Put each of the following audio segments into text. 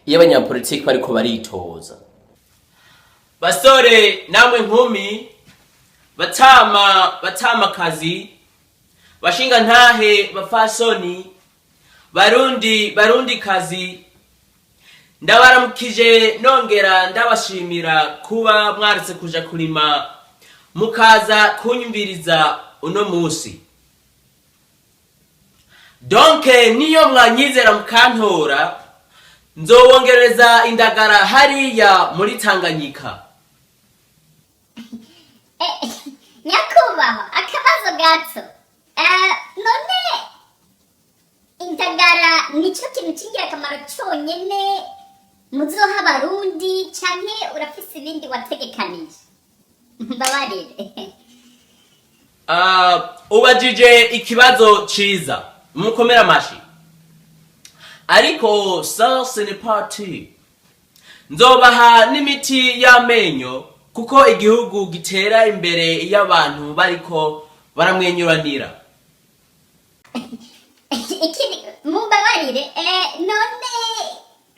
iyo abanyapolitiki bariko baritoza. Basore namwe nkumi, batama kazi, bashinga ntahe bafasoni, barundi kazi, ndabaramukije nongera ndabashimira kuba mwaretse kuja kurima mukaza kunyumviriza uno musi. Donke niyo mwanyizera mukantora, nzowongereza indagara hariya muri Tanganyika. Nyakubahwa, akabazo gato. None indagara nico kintu cy'ingirakamaro cyonyene muzoha abarundi canke urafise ibindi wategekanije? Mbabarire. Ubajije ikibazo ciza, mukomera amashi. Ariko ça ce n'est pas tout. Nzobaha n'imiti y'amenyo kuko igihugu gitera imbere iyo abantu bariko baramwenyuranira. Mumbabarire, none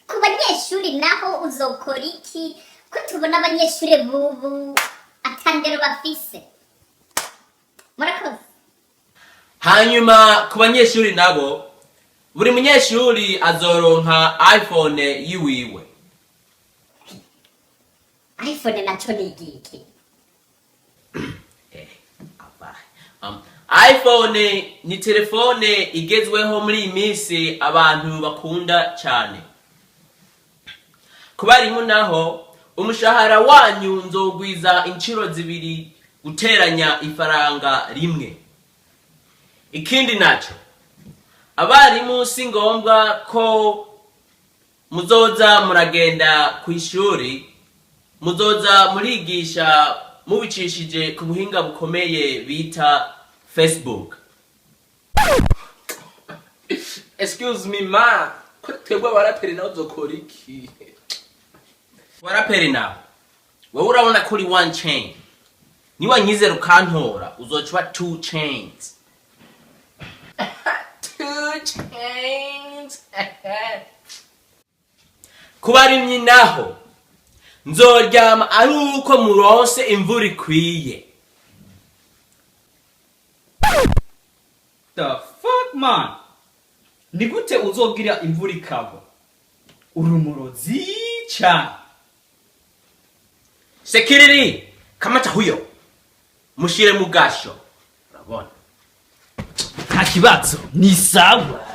ku banyeshuri naho uzokora iki ko tubona abanyeshuri bubu atandero bafise? Murakoze. Hanyuma ku banyeshuri nabo, buri munyeshuri azoronka iPhone yiwiwe. iPhone naco ni igiki? iPhone ni telefone igezweho muri iyi minsi abantu bakunda cyane. Kubarimu naho, umushahara wanyu nzogwiza inciro zibiri guteranya ifaranga rimwe. Ikindi naco, abarimu si ngombwa ko muzoza muragenda ku ishuri, muzoza murigisha mubicishije ku buhinga bukomeye bita Facebook. Excuse me ma, twebwe baraperi nawe uzokora iki? Waraperi nawe, wewe urabona kuri one chain. Niwa nyizera ukantora, uzochwa two chains. Two chains. Kubarimyi naho, nzoryama ari uko muronse imvura ikwiye. The fuck man? Nigute uzogira imvura ikagwa? Urumurozi cyane. Security, kamata huyo. Mushire mugasho. Urabona. Nta kibazo, ni sawa.